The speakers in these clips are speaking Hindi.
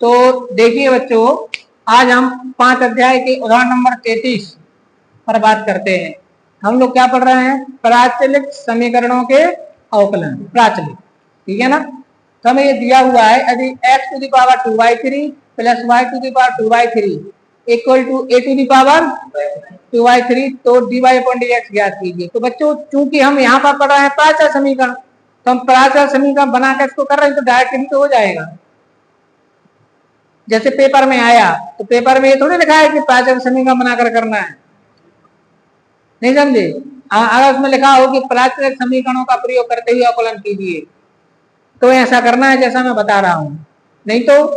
तो देखिए बच्चों, आज हम 5 अध्याय के उदाहरण नंबर 33 पर बात करते हैं। हम लोग क्या पढ़ रहे हैं? प्राचलिक समीकरणों के अवकलन। प्राचलिक, ठीक है ना। तो हमें ये दिया हुआ है, यदि x to the power 2/3 plus y to the power 2/3 equal to a to the power 2/3, तो dy/dx ज्ञात कीजिए। तो बच्चों, चूंकि हम यहाँ पर पढ़ रहे हैं प्राचल समीकरण, तो हम प्राचल समीकरण बनाकर इसको कर रहे हैं, तो डायरेक्ट तो हो जाएगा। जैसे पेपर में आया, तो पेपर में ये थोड़ी लिखा है कि प्राचल समीकरण बनाकर करना है, नहीं समझे। अगर उसमें लिखा हो कि प्राचल समीकरणों का प्रयोग करते हुए अवकलन कीजिए, तो ऐसा करना है जैसा मैं बता रहा हूं, नहीं तो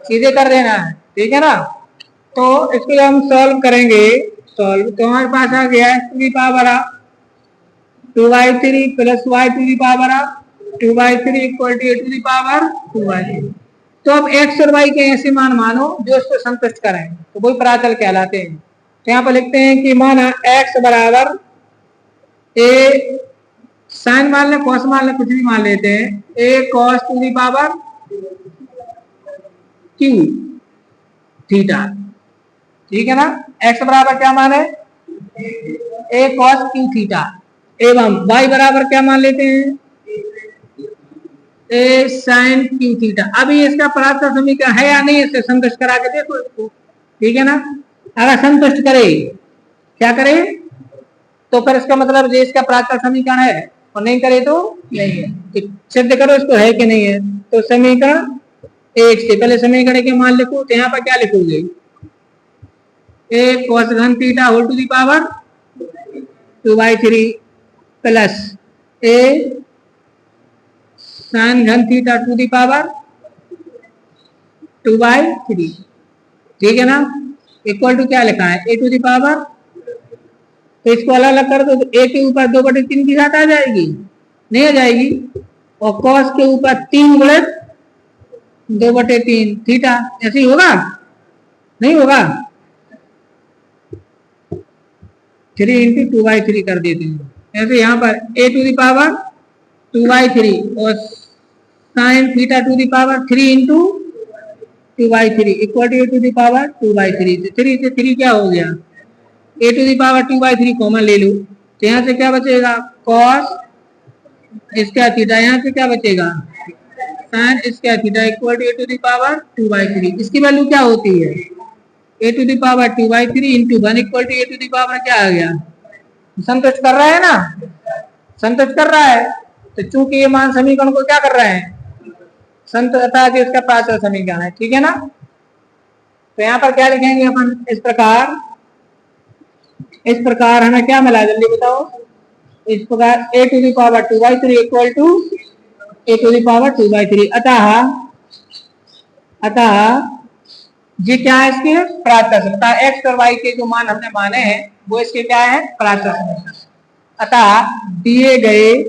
सीधे कर देना है, ठीक है ना। तो इसको हम सॉल्व करेंगे। सॉल्व तो हमारे पास आ गया x to the power 2/3 plus y to the power 2/3 equal to a to the power 2/3। तो अब x और y के ऐसे मान मानो जो इसको संतुष्ट करें, तो वही प्राचल कहलाते हैं। तो यहाँ पर लिखते हैं कि माना x बराबर a साइन मान ले, कॉस मान ले, कुछ भी मान लेते हैं, a cos to the power q theta, ठीक है ना। x बराबर क्या मान है? a cos q थीटा, एवं y बराबर क्या मान लेते हैं? a sin q theta. अभी इसका प्राचल समीकरण है या नहीं, इससे संतुष्ट करा के देखो इसको, ठीक है ना। अगर संतुष्ट करे, क्या करे, तो फिर इसका मतलब ये इसका प्राचल समीकरण है, और नहीं करे तो नहीं है। सिद्ध करो इसको है कि नहीं है। तो समीकरण एक से पहले समीकरण के मान लिखो, तो यहाँ पर क्या लिखोगे? a cos घन theta whole to the power 2/3 plus a sin घन थीटा टू द पावर 2/3, ठीक है ना। इक्वल टू क्या लिखा है? a टू द पावर, तो इसको अलग अलग कर दो, तो a के ऊपर 2/3 की घात आ जाएगी, नहीं आ जाएगी, और cos के ऊपर 3 गुणित 2/3 थीटा, ऐसे ही होगा, नहीं होगा। 3 इंटू 2/3 कर देते हैं, ऐसे यहाँ पर a टू द पावर 2/3 और sine theta to the power 3 into 2/3 equal to a to the power 2/3। 3 से 3 क्या हो गया? a to the power 2/3 common ले लो, तो यहाँ से क्या बचेगा? cos इसका थीटा, यहाँ से क्या बचेगा? sin इसका theta equal to a to the power 2/3। इसकी वैल्यू क्या होती है? a to the power 2/3 into 1 equal to a to the power क्या आ गया? संतुष्ट कर रहा है ना, संतुष्ट कर रहा है। तो चूंकि ये मान समीकरण को क्या कर रहे हैं? संतुष्ट, इसका प्राचल समीकरण है, ठीक है ना। तो यहाँ पर क्या लिखेंगे अपन? इस प्रकार हमें क्या मिला, जल्दी बताओ। इस प्रकार a to the power 2/3 equal to a to the power 2/3। अतः ये क्या है? इसके प्राचल समीकरण। x और y के जो मान हमने माने हैं वो इसके क्या है? प्राचल समीकरण। अतः दिए गए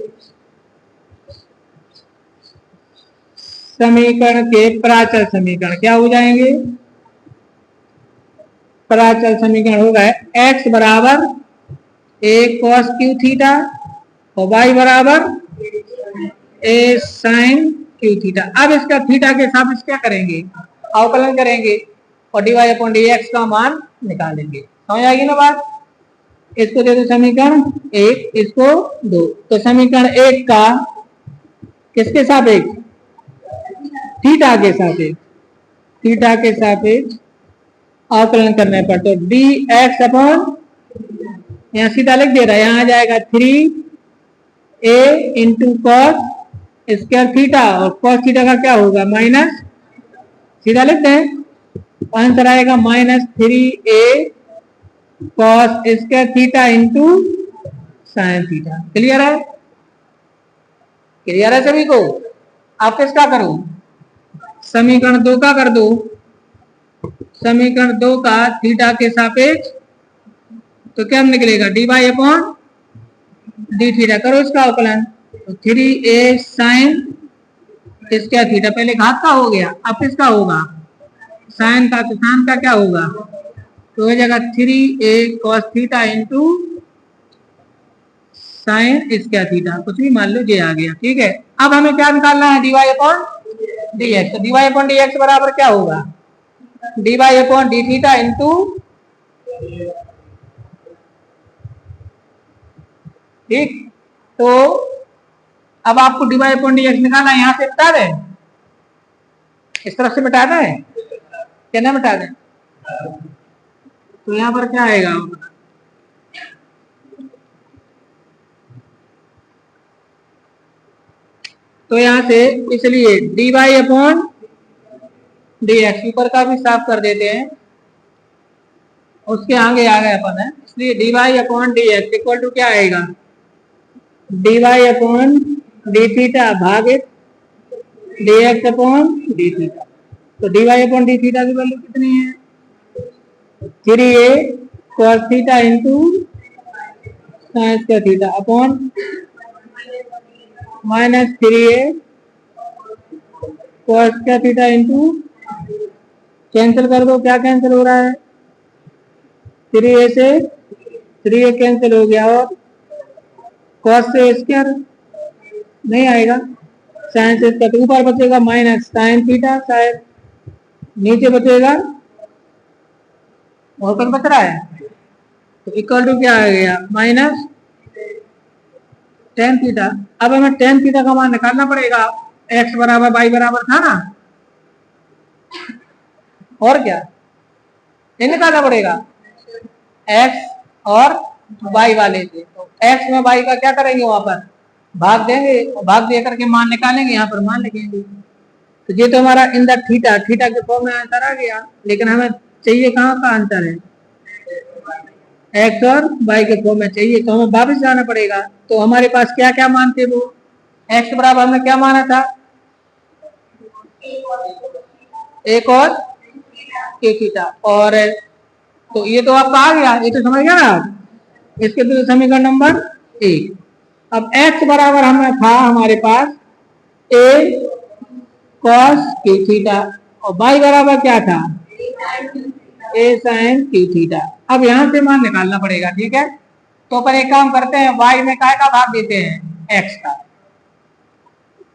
समीकरण के प्राचल समीकरण क्या हो जाएंगे? प्राचल समीकरण होगा x बराबर a cos q थीटा और y बराबर a sin q थीटा। अब इसका थीटा के साथ क्या करेंगे? अवकलन करेंगे और dy/dx का मान निकालेंगे। समझ आएगी ना बात। इसको दे दो समीकरण 1, इसको 2। तो समीकरण 1 का किसके सापेक्ष? थीटा के सापेक्ष, थीटा के सापेक्ष अवकलन करने पर, तो dx अपॉन, यहाँ सीधा लिख दे रहा है, यहाँ आ जाएगा 3a into cos square theta, और कॉस थीटा का क्या होगा? माइनस, सीधा लिखते हैं, आंसर आएगा -3a cos square theta into sine theta. Clear है? क्लियर है सभी को? आप किसका करो? समीकरण 2 का कर दो। समीकरण 2 का थीटा के सापेक्ष, तो क्या निकलेगा? dy/d theta. करो इसका अवकलन, तो 3a साइन इसका थीटा, पहले घात का हो गया, अब किसका होगा? साइन का। तो साइन का क्या होगा? तो हो जाएगा 3a cos theta into sign इसका थीटा, कुछ भी मान लो, ये आ गया, ठीक है। अब हमें क्या निकालना है? dy/dx d x. तो d Y upon D x बराबर क्या होगा, d Y upon d theta into, ठीक। तो अब आपको d Y upon D x निकालना है, यहां से मिटा दें, इस तरफ से मिटा दें, क्या मिटा दें, तो यहां पर क्या आएगा, तो यहां से इसलिए D Y upon D X, ऊपर का भी साफ कर देते हैं, उसके आगे आ गए अपन है, इसलिए D Y upon D x equal to क्या आएगा, d Y upon d theta भागित d x upon d theta. तो d Y upon d theta की वैल्यू कितनी है, 3a cos theta into sine square theta upon minus 3a cos square theta into, cancel कर दो, क्या कैंसिल हो रहा है, 3a से 3a कैंसिल हो गया, और cos से स्क्वायर नहीं आएगा, साइन से स्क्वायर, ऊपर बचेगा माइनस साइन थीटा, शायद नीचे बचेगा, और तक बच रहा है, तो इक्वल टू क्या आ गया, माइनस टेन थीटा। अब हमें टेन थीटा का मान निकालना पड़ेगा, एक्स बराबर वाई बराबर था ना, और क्या ये निकालना पड़ेगा, एक्स और वाई वाले से, तो एक्स में वाई का क्या करेंगे, वहां पर भाग देंगे, भाग दे करके मान निकालेंगे, यहाँ पर मान लिखेंगे। तो ये तो हमारा इन द थीटा, थीटा के फॉर्म में आंसर आ गया, लेकिन हमें चाहिए कहाँ का आंसर है, एक्स और वाई के फॉर्म में चाहिए, तो हमें वापस जाना पड़ेगा। तो हमारे पास क्या क्या मान थे, वो एक्स बराबर हमने क्या माना था, एक और के थीटा, और तो ये तो आपका आ गया, ये तो समझ गया ना, इसके तो समीकरण नंबर 1। अब एक्स बराबर हमें था हमारे पास ए कॉस के थीटा, और वाई बराबर क्या था, ए साइन क्यू थीटा। अब यहां से मान निकालना पड़ेगा, ठीक है। तो पर एक काम करते हैं, वाई में काय का भाग देते हैं, एक्स का,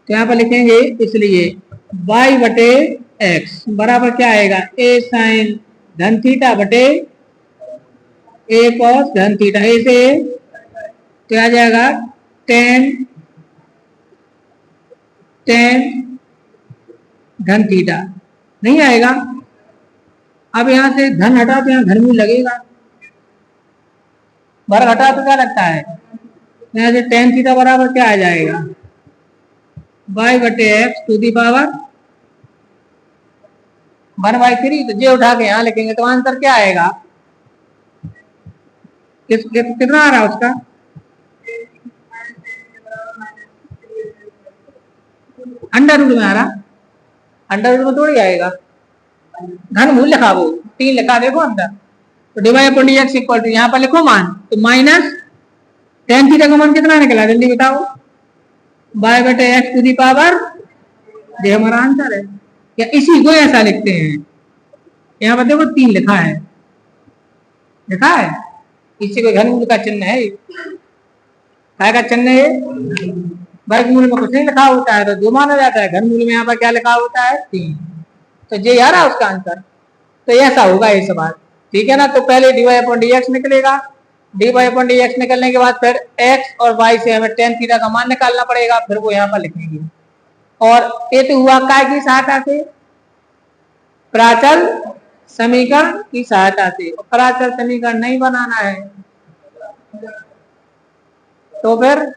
तो यहां पर लिखेंगे, इसलिए वाई बटे एक्स बराबर क्या आएगा, ए साइन धन थीटा बटे ए कॉस धन थीटा, ए से तो आ जाएगा टेन धन थीटा, नहीं आएगा। अब यहां से धन हटा तो यहाँ धन भी लगेगा, वर्ग हटा तो क्या लगता है, यहाँ से टेन थीटा बराबर क्या आ जाएगा, वाई बटे एक्स टू दी पावर 1/3। तो जे उठा के यहाँ लिखेंगे तो आंसर क्या आएगा, कितना आ रहा है उसका, अंडर रूट में आ रहा, अंडर रूट में थोड़ी आएगा, घन मूल लिखा, वो 3 लिखा देखो अंदर, तो divide upon DX equal to, यहाँ पर लिखो मान, तो माइनस टेन थीटा का मान कितना निकला, जल्दी बताओ, वाई बटे एक्स टू दी पावर, ये हमारा आंसर है। या इसी को ऐसा लिखते हैं, यहाँ पर देखो 3 लिखा है, लिखा है, इसी को घनमूल का चिन्ह है, काय का चिन्ह है, वर्गमूल में कुछ नहीं लिखा होता है तो जो माना जाता है, घनमूल में यहाँ पर क्या लिखा होता है, 3। तो ये यार है उसका आंसर, तो ऐसा होगा ये सवाल, ठीक है ना। तो पहले d Y upon D x निकलेगा, d Y upon D x निकलने के बाद फिर एक्स और वाई से हमें टेन थीटा का मान निकालना पड़ेगा, फिर वो यहाँ पर लिखेंगे। और ये तो हुआ काय की सहायता से, प्राचल समीकरण की सहायता से, और प्राचल समीकरण नहीं बनाना है तो फिर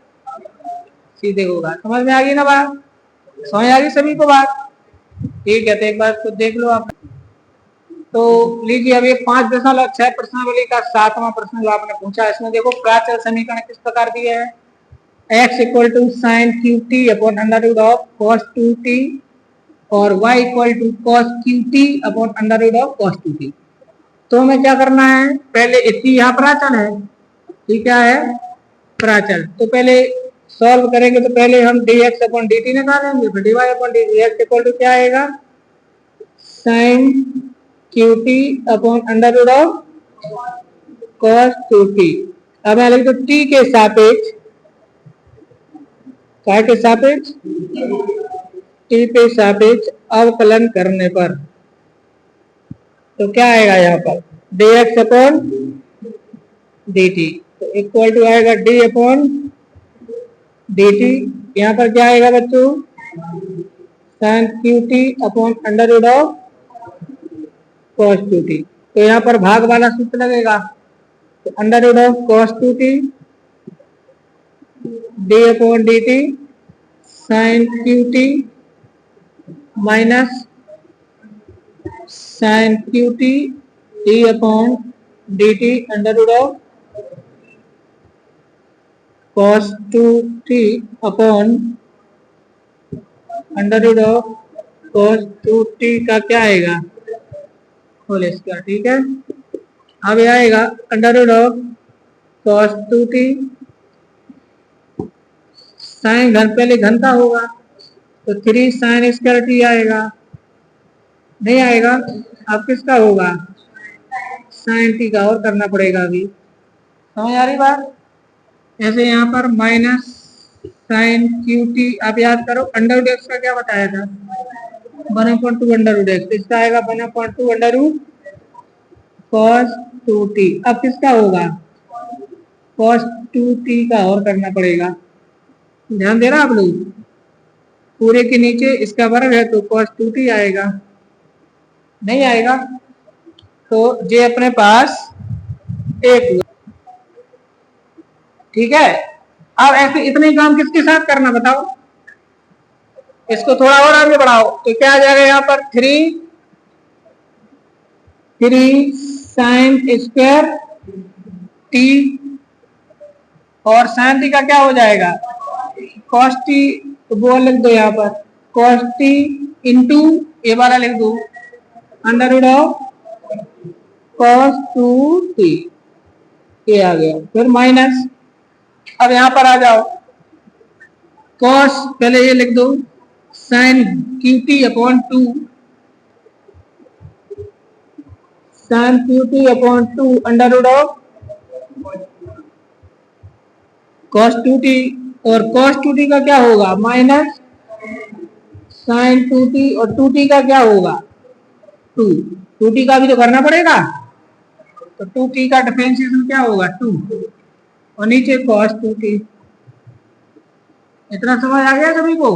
सीधे होगा। समझ में आ गई ना बात, समझ आ गई सभी को बात, ठीक है। तो एक बार तो देख लो आप। तो लीजिए अब ये 5.6 प्रश्नावली का 7वां प्रश्न जो आपने पूछा, इसमें देखो प्राचल समीकरण किस प्रकार दिए हैं, x equal to sine Q T upon under root of cos 2t और y equal to cos Q T upon under root of cos 2t। तो हमें क्या करना है, पहले इतनी यहाँ प्राचल है, ठीक क्या है, प्राचल। तो पहले सॉल्व करेंगे, तो पहले हम dx अपॉन dt निकालेंगे, फिर dy upon dt, x equal to क्या आएगा, sine Q T upon under root of cos 2t। अब मैं लिख दो t के सापेक्ष, काय के सापेक्ष, टी पे सापेक्ष अवकलन करने पर तो क्या आएगा यहाँ पर dx अपॉन dt, तो इक्वल टू आएगा d अपॉन dt। यहाँ पर क्या आएगा बच्चों sin qt upon under root of cos 2t। तो यहाँ पर भाग वाला सूत्र लगेगा, तो under root of cos 2t d upon dt sin qt minus sin qt d upon dt under root of cos 2t upon under root of cos 2t का क्या आएगा होल स्क्वायर। ठीक है, अब ये आएगा under root of cos 2t sine घन, पहले घन का होगा तो 3 sin स्क्वायर t आएगा, नहीं आएगा। अब किसका होगा sin t का, और करना पड़ेगा अभी, समझ आ रही बात। ऐसे यहाँ पर माइनस sin qt, आप याद करो अंडर रूट एक्स का क्या बताया था 1/2 अंडर रूट एक्स, इसका आएगा 1/2 अंडर रूट cos 2t। अब किसका होगा cos 2t का, और करना पड़ेगा, ध्यान दे रहा आप लोग, पूरे के नीचे इसका वर्ग है तो cos 2t आएगा, नहीं आएगा तो जे अपने पास एक हुआ। ठीक है, अब ऐसे इतने काम किसके साथ करना बताओ, इसको थोड़ा और आगे बढ़ाओ तो क्या आ जाएगा यहाँ पर 3 sin स्क्वायर t, और sin t का क्या हो जाएगा cos t, तो वो लिख दो यहाँ पर cos t इंटू ये वाला लिख दो under root of cos 2t, ये आ गया। फिर माइनस, अब यहाँ पर आ जाओ cos, पहले ये लिख दो sin qt upon 2 sin qt upon 2 under root of cos 2t, और cos 2t का क्या होगा माइनस sin 2t, और 2t का क्या होगा 2t का भी तो करना पड़ेगा, तो 2t का डिफरेंशिएशन क्या होगा 2, और नीचे cos 2t। इतना समझ आ गया सभी को।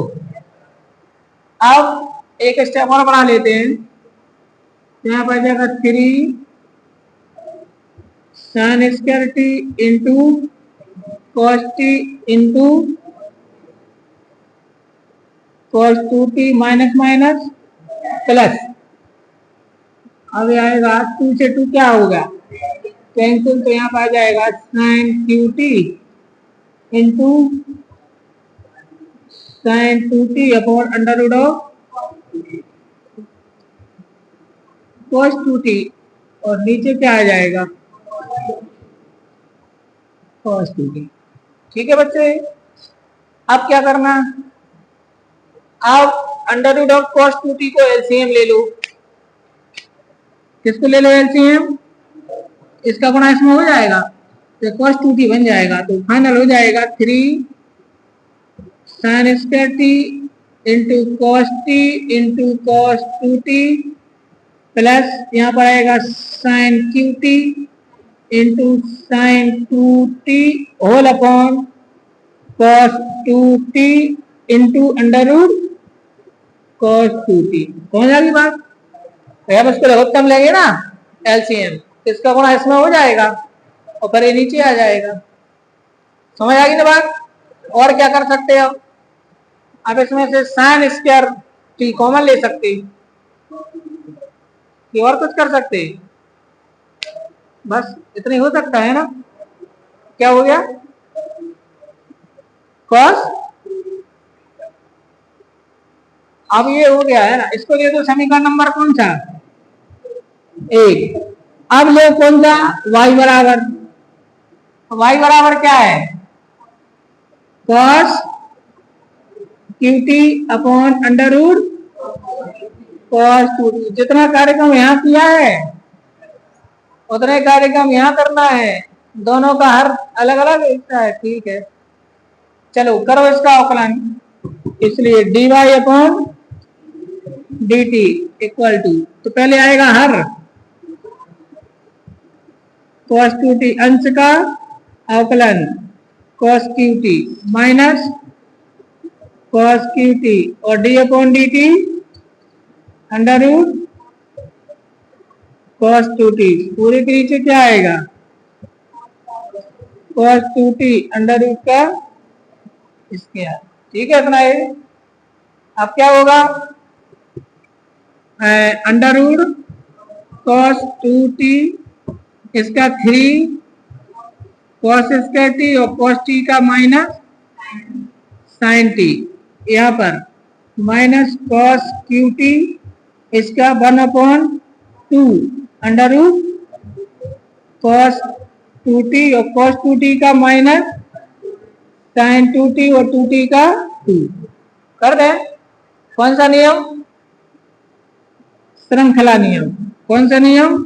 अब एक स्टेप और बढ़ा लेते हैं, यहाँ पर जाएगा 3 sin square t into cos t into cos 2t minus minus plus, अब आएगा 2 से 2 क्या होगा कैंसिल, तो यहाँ पर आ जाएगा sin qt into sin 2t upon under root of cos 2t, और नीचे क्या आ जाएगा cos 2t। ठीक है बच्चे, अब क्या करना, आप under root of cos 2t को एलसीएम ले लो, किसको ले लो एलसीएम, इसका गुणा इसमें हो जाएगा तो cos 2t बन जाएगा, तो फाइनल हो जाएगा 3 sin square t into cos t into cos 2t plus यहाँ पर आएगा sin qt into sin 2t whole upon cos 2t into under root cos 2t। समझ आ गई बात, तो अब इसको लघुत्तम लेंगे ना एलसीएम, इसका गुणा इसमें हो जाएगा और फिर ये नीचे आ जाएगा। समझ आ गई ना बात। और क्या कर सकते हो, अब इसमें से sin स्क्वायर t कॉमन ले सकते, कि और कुछ कर सकते, बस इतने हो सकता है ना। क्या हो गया cos, अब ये हो गया है ना, इसको दे दो समीकरण नंबर कौन सा 1। अब ले कौन सा y बराबर, y बराबर क्या है cos qt upon under root cos 2t। जितना कार्यक्रम यहाँ किया है उतने कार्यक्रम यहाँ करना है, दोनों का हर अलग अलग हिस्सा है। ठीक है, चलो करो इसका अवकलन, इसलिए dy upon D T equal to, तो पहले आएगा हर cos 2t अंश का अवकलन cos qt minus cos qt और D upon D T under root cos 2t पूरे के नीचे क्या आएगा cos 2t अंडर रूट का स्क्वायर। ठीक है इतना ये। अब क्या होगा अंडर रूट cos 2t इसका 3 cos स्क्वायर t और cos t का माइनस sin t, यहाँ पर माइनस cos qt इसका 1/2 अंडर रूट cos 2t और cos 2t का माइनस sin 2t और 2t का 2 कर दे। कौन सा नियम श्रृंखला नियम, कौन सा नियम।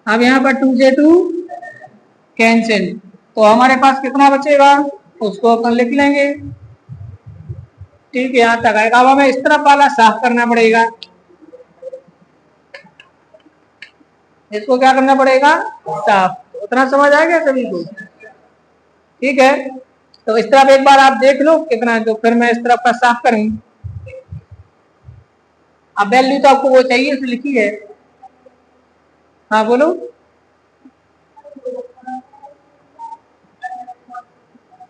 अब यहाँ पर 2 से 2 कैंसिल, तो हमारे पास कितना बचेगा उसको अपन लिख लेंगे। ठीक है यहाँ तक आएगा। अब हमें इस तरफ वाला साफ करना पड़ेगा, इसको क्या करना पड़ेगा साफ। उतना समझ आ गया सभी को। ठीक है तो इस तरफ एक बार आप देख लो कितना, तो फिर मैं इस तरफ का साफ करूं। अब वैल्यू तो आपको वो चाहिए तो लिखी है। हाँ बोलो।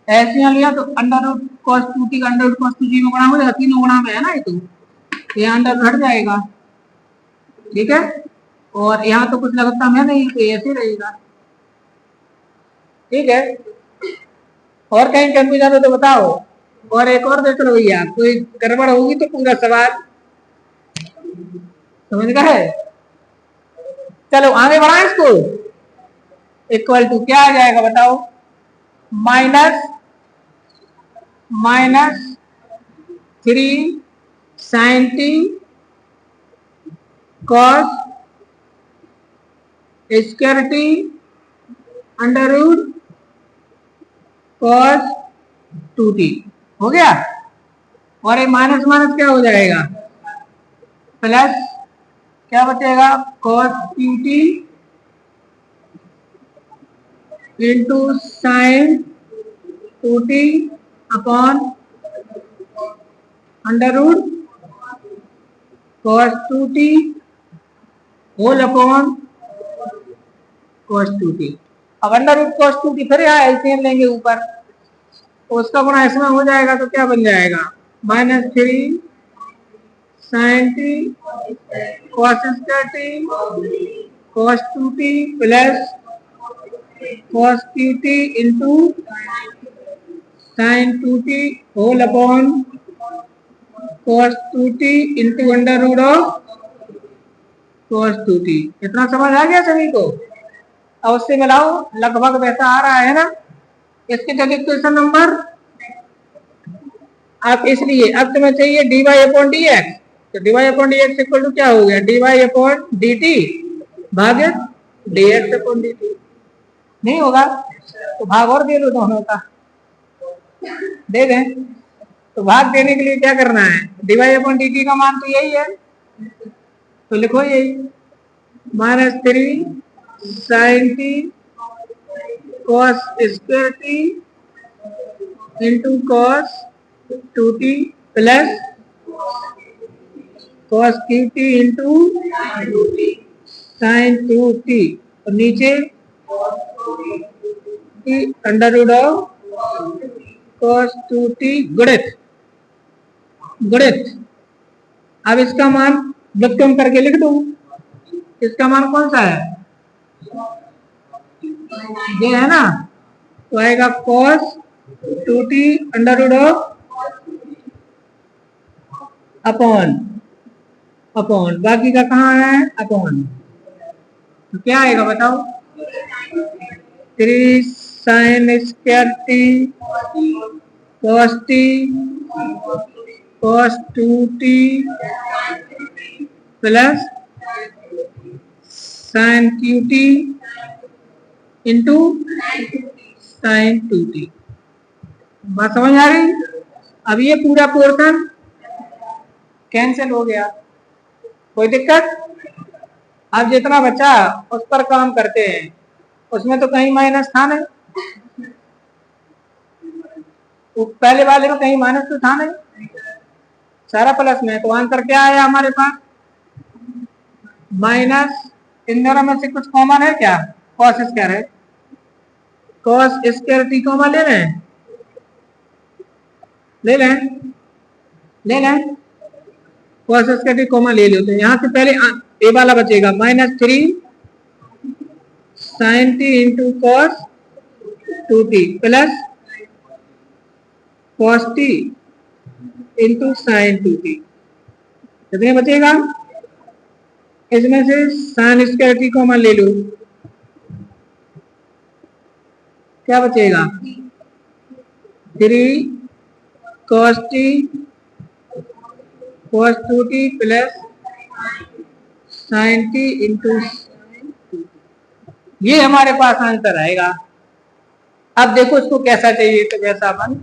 ऐसे यहाँ लिया तो अंडर रूट cos 2t का अंडर रूट cos 2t में गुणा हो जाएगा, तीनों गुणा में है ना ये, तो यहाँ अंडर हट जाएगा। ठीक है और यहाँ तो कुछ लगता है नहीं, तो ऐसे रहेगा। ठीक है और कहीं कंफ्यूजन हो तो बताओ, और एक और देख लो भैया, कोई गड़बड़ होगी तो पूरा सवाल समझ गए। चलो आगे बढ़ाएं इसको। इक्वल टू क्या आ जाएगा बताओ, minus 3 sin t cos square t under root cos 2t हो गया। और ये माइनस माइनस क्या हो जाएगा प्लस, क्या बचेगा cos qt into sin 2t upon under root cos 2t whole upon cos 2t। अब अंडर रूट cos 2t फिर यहाँ एलसीएम लेंगे ऊपर, तो उसका गुणा इसमें हो जाएगा, तो क्या बन जाएगा -3 sin t cos square t cos 2t plus cos qt into sin 2t whole upon cos 2t into under root of cos 2t। इतना समझ आ गया सभी को। अब उससे मिलाओ, लगभग वैसा आ रहा है ना। इसके जगह क्वेश्चन नंबर आप, इसलिए अब तुम्हें चाहिए dy अपॉन dx, तो dy upon dx equal to क्या हो गया dy अपॉन dt भागित dx अपॉन dt। नहीं होगा तो भाग और दे दो दोनों का, दे दें। तो भाग देने के लिए क्या करना है, dy अपॉन dt का मान तो यही है, तो लिखो यही -3 sin t cos square t into cos 2t plus cos qt into sin 2t और नीचे under root of cos 2t गुणित। अब इसका मान व्युत्क्रम करके लिख दूं, इसका मान कौन सा है ये है ना, तो आएगा cos 2t under root of upon बाकी का कहाँ है अपॉन, तो क्या आएगा बताओ 3 sin square t cos t cos 2t plus sin qt into sin 2t। बात समझ आ रही। अब ये पूरा पोर्शन कैंसिल हो गया, कोई दिक्कत। अब जितना बचा उस पर काम करते हैं, उसमें तो कहीं माइनस था नहीं, पहले वाले में कहीं माइनस तो था नहीं, सारा प्लस में। तो आंसर क्या आया हमारे पास, माइनस। इन दोनों में से कुछ कॉमन है क्या, कॉस स्क्वायर है, कॉस स्क्वायर टी कॉमन ले लें, ले लें, ले लें, कॉस स्क्वायर टी कॉमन ले लो। तो यहाँ से पहले ए वाला बचेगा -3 sin t into cos 2t plus cos t into sine 2t, कितने बचेगा। इसमें से साइन स्क्वायर टी कॉमन ले लो, क्या बचेगा 3 cos t cos 2t plus sign t into, ये हमारे पास आंसर आएगा। अब देखो इसको कैसा चाहिए, तो जैसा अपन